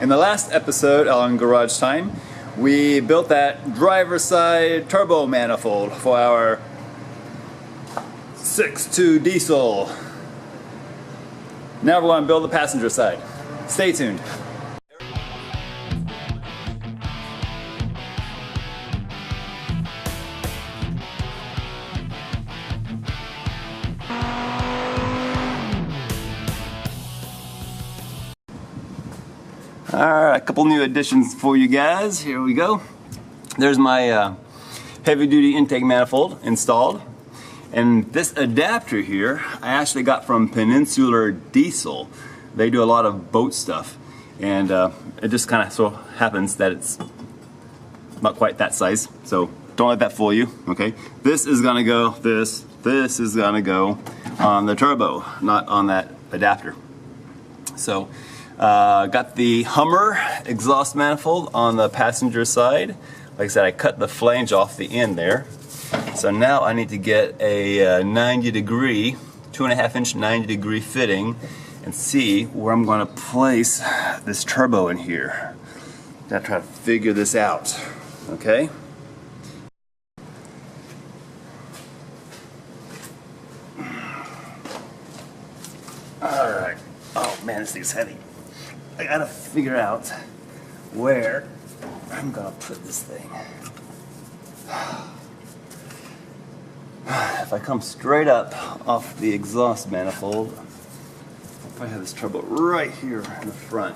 In the last episode on Garage Time, we built that driver's side turbo manifold for our 6.2 diesel. Now we're going to build the passenger side. Stay tuned. Alright, a couple new additions for you guys. Here we go. There's my heavy duty intake manifold installed. And this adapter here, I actually got from Peninsular Diesel. They do a lot of boat stuff. And it just kind of so happens that it's not quite that size. So don't let that fool you, okay? This is gonna go, this is gonna go on the turbo, not on that adapter. So, got the Hummer exhaust manifold on the passenger side. Like I said, I cut the flange off the end there. So now I need to get a 90 degree, 2.5 inch 90 degree fitting and see where I'm going to place this turbo in here. Gotta try to figure this out, okay? Alright. Oh man, this thing's heavy. I gotta figure out where I'm gonna put this thing. If I come straight up off the exhaust manifold, I'll probably have this turbo right here in the front.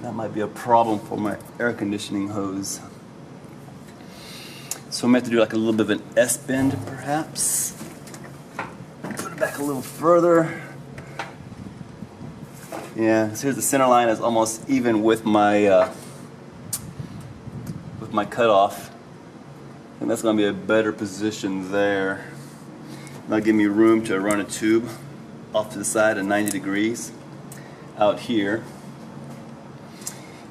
That might be a problem for my air conditioning hose. So I might have to do like a little bit of an S-bend perhaps. Put it back a little further. Yeah, so here's the center line is almost even with my cutoff. I think that's going to be a better position there. That'll give me room to run a tube off to the side at 90 degrees out here.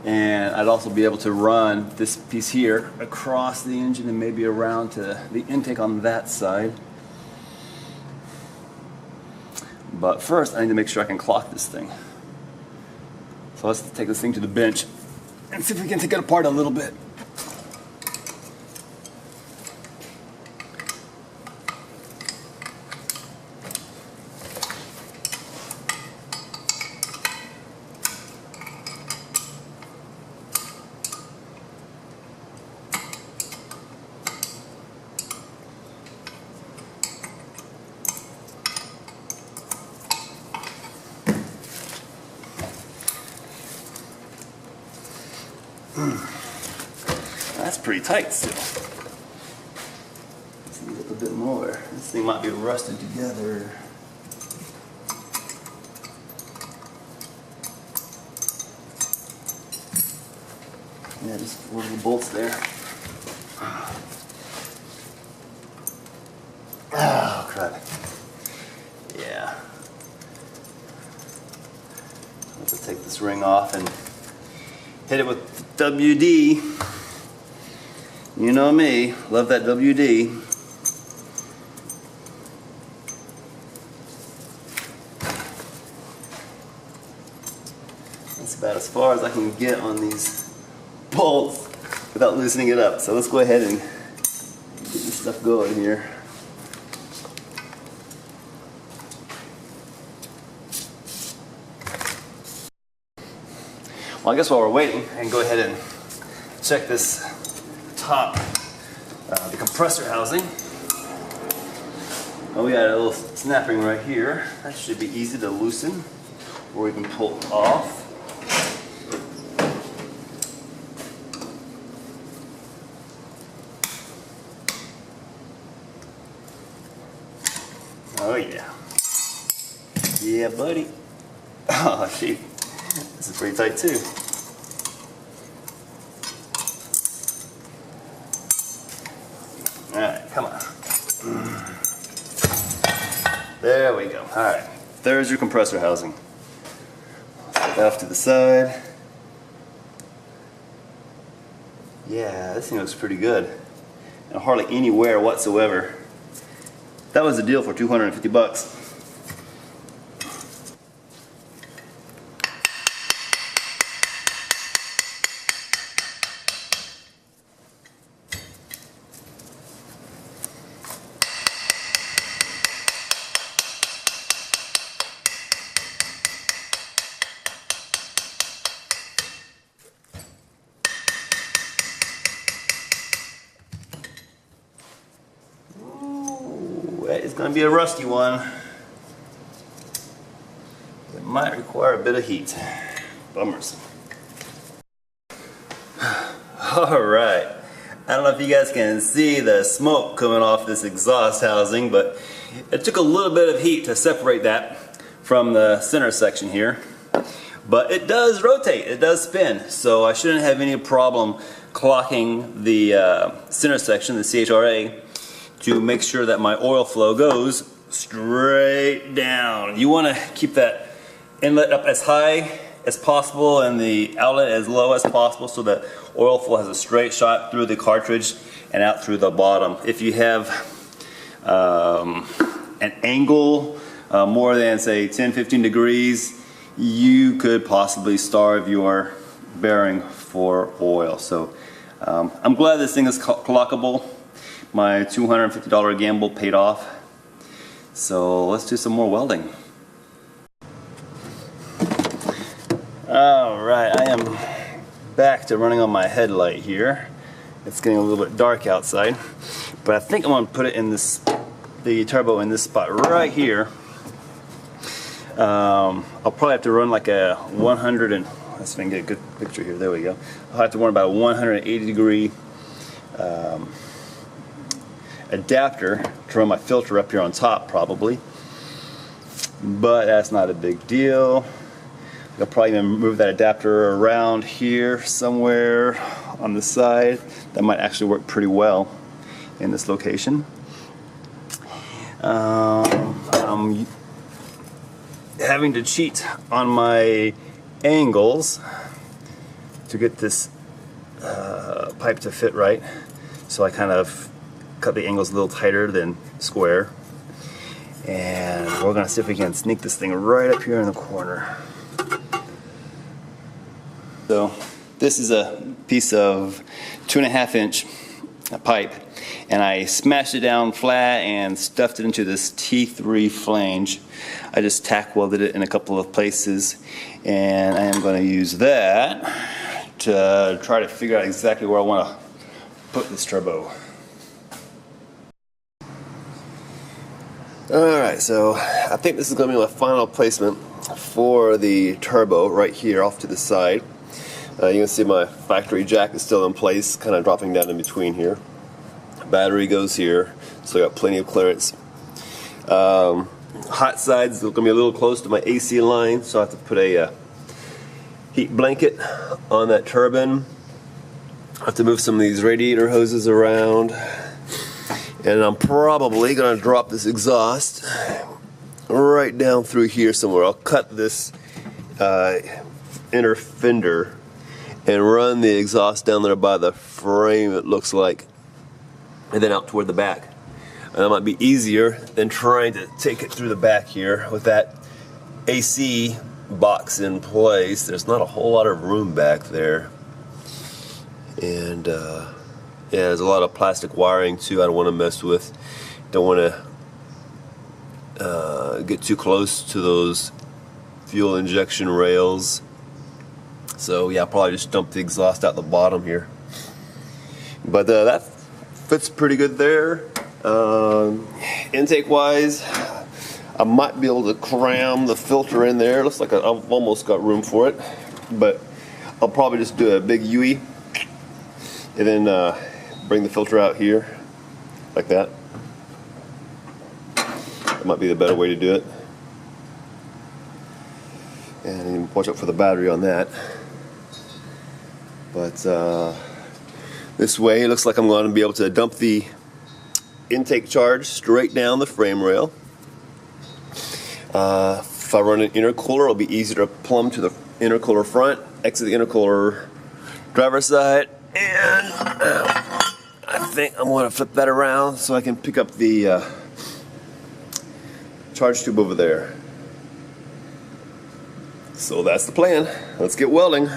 And I'd also be able to run this piece here across the engine and maybe around to the intake on that side. But first I need to make sure I can clock this thing. So let's take this thing to the bench and see if we can take it apart a little bit. That's pretty tight still. Let's need a little bit more. This thing might be rusted together. Yeah, just 4 little bolts there. Oh, crap. Yeah. I'll have to take this ring off and hit it with WD. You know me, love that WD. That's about as far as I can get on these bolts without loosening it up. So let's go ahead and get this stuff going here. Well, I guess while we're waiting, I can go ahead and check this top, the compressor housing. Oh, we got a little snap ring right here. That should be easy to loosen or even pull off. Oh yeah. Yeah, buddy. Oh, shoot. This is pretty tight too. Alright, come on. There we go. Alright, there's your compressor housing. Set that off to the side. Yeah, this thing looks pretty good. And hardly any wear whatsoever. That was a deal for 250 bucks. it's going to be a rusty one. It might require a bit of heat. Bummers. Alright, I don't know if you guys can see the smoke coming off this exhaust housing, but it took a little bit of heat to separate that from the center section here. But it does rotate, it does spin, so I shouldn't have any problem clocking the center section, the CHRA, to make sure that my oil flow goes straight down. You want to keep that inlet up as high as possible and the outlet as low as possible so that oil flow has a straight shot through the cartridge and out through the bottom. If you have an angle more than say 10-15 degrees, you could possibly starve your bearing for oil. So I'm glad this thing is clockable. My $250 gamble paid off. So let's do some more welding. Alright, I am back to running on my headlight here. It's getting a little bit dark outside, but I think I'm going to put it in this, the turbo in this spot right here. I'll probably have to run like a 100 and, let's see if I can get a good picture here, there we go. I'll have to run about a 180 degree adapter to run my filter up here on top probably, but that's not a big deal. I'll probably even move that adapter around here somewhere on the side. That might actually work pretty well in this location. I'm having to cheat on my angles to get this pipe to fit right, so I kind of cut the angles a little tighter than square, and we're gonna see if we can sneak this thing right up here in the corner. So this is a piece of 2.5 inch pipe, and I smashed it down flat and stuffed it into this T3 flange. I just tack welded it in a couple of places, and I am going to use that to try to figure out exactly where I want to put this turbo. Alright, so I think this is going to be my final placement for the turbo right here off to the side. You can see my factory jack is still in place, kind of dropping down in between here. Battery goes here, so I got plenty of clearance. Hot sides are going to be a little close to my AC line, so I have to put a heat blanket on that turbine. I have to move some of these radiator hoses around, and I'm probably going to drop this exhaust right down through here somewhere. I'll cut this inner fender and run the exhaust down there by the frame, it looks like, and then out toward the back. And that might be easier than trying to take it through the back here with that AC box in place. There's not a whole lot of room back there, and yeah, there's a lot of plastic wiring too I don't want to mess with. Don't want to get too close to those fuel injection rails. So yeah, I'll probably just dump the exhaust out the bottom here. But that fits pretty good there. Intake wise, I might be able to cram the filter in there. Looks like I've almost got room for it. But I'll probably just do a big UE and then bring the filter out here like that. That might be the better way to do it. And watch out for the battery on that. But this way it looks like I'm going to be able to dump the intake charge straight down the frame rail. If I run an intercooler, it'll be easier to plumb to the intercooler front, exit the intercooler driver's side, and I think I'm going to flip that around so I can pick up the charge tube over there. So that's the plan. Let's get welding.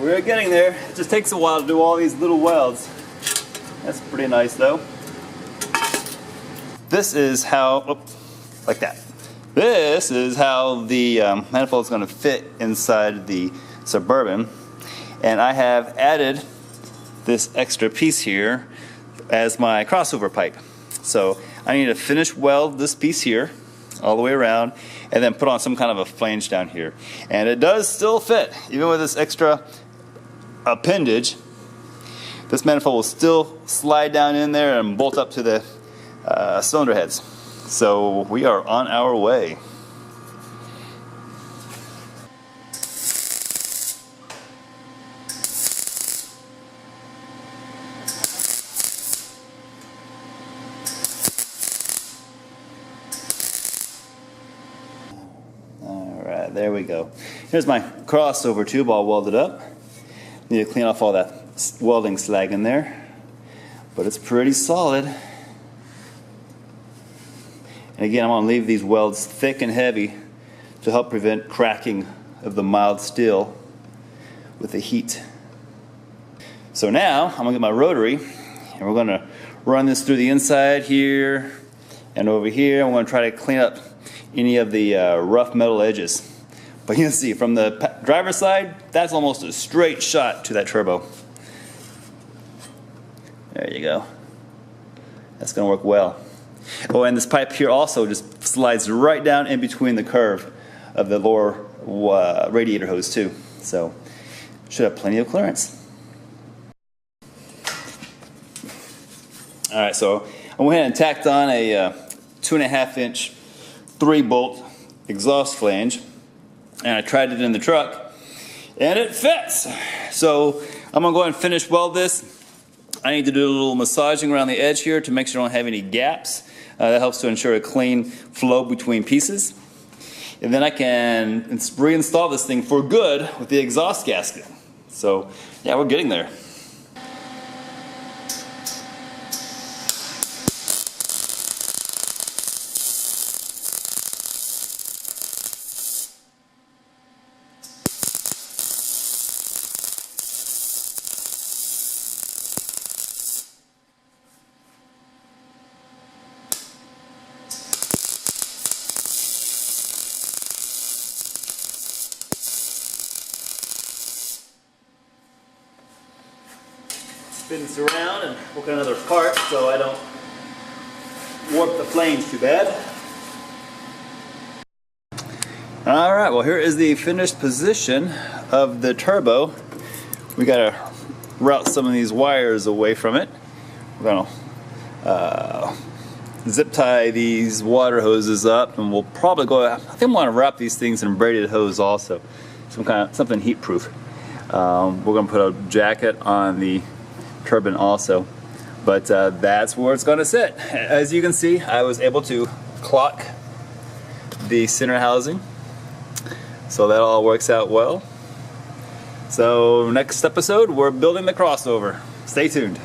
we're getting there. It just takes a while to do all these little welds. That's pretty nice though. This is how, like that. This is how the manifold is going to fit inside the Suburban. And I have added this extra piece here as my crossover pipe. So I need to finish weld this piece here all the way around and then put on some kind of a flange down here. And it does still fit, even with this extra appendage. This manifold will still slide down in there and bolt up to the cylinder heads. So we are on our way. Alright, there we go. Here's my crossover tube all welded up. Need to clean off all that welding slag in there, but it's pretty solid. And again, I'm going to leave these welds thick and heavy to help prevent cracking of the mild steel with the heat. So now I'm going to get my rotary and we're going to run this through the inside here and over here. I'm going to try to clean up any of the rough metal edges. But you can see from the driver's side, that's almost a straight shot to that turbo. There you go. That's going to work well. Oh, and this pipe here also just slides right down in between the curve of the lower radiator hose too. So should have plenty of clearance. Alright, so I went ahead and tacked on a 2.5 inch 3-bolt exhaust flange, and I tried it in the truck and it fits. So I'm going to go ahead and finish weld this. I need to do a little massaging around the edge here to make sure I don't have any gaps. That helps to ensure a clean flow between pieces. And then I can reinstall this thing for good with the exhaust gasket. So yeah, we're getting there. Spin this around and hook another part so I don't warp the flange too bad. Alright, well here is the finished position of the turbo. We gotta route some of these wires away from it. We're gonna zip tie these water hoses up, and we'll probably go, I think I'm gonna wrap these things in braided hose also. Something heat proof. We're gonna put a jacket on the turbine also, but that's where it's going to sit. As you can see, I was able to clock the center housing, so that all works out well. So next episode, we're building the crossover. Stay tuned.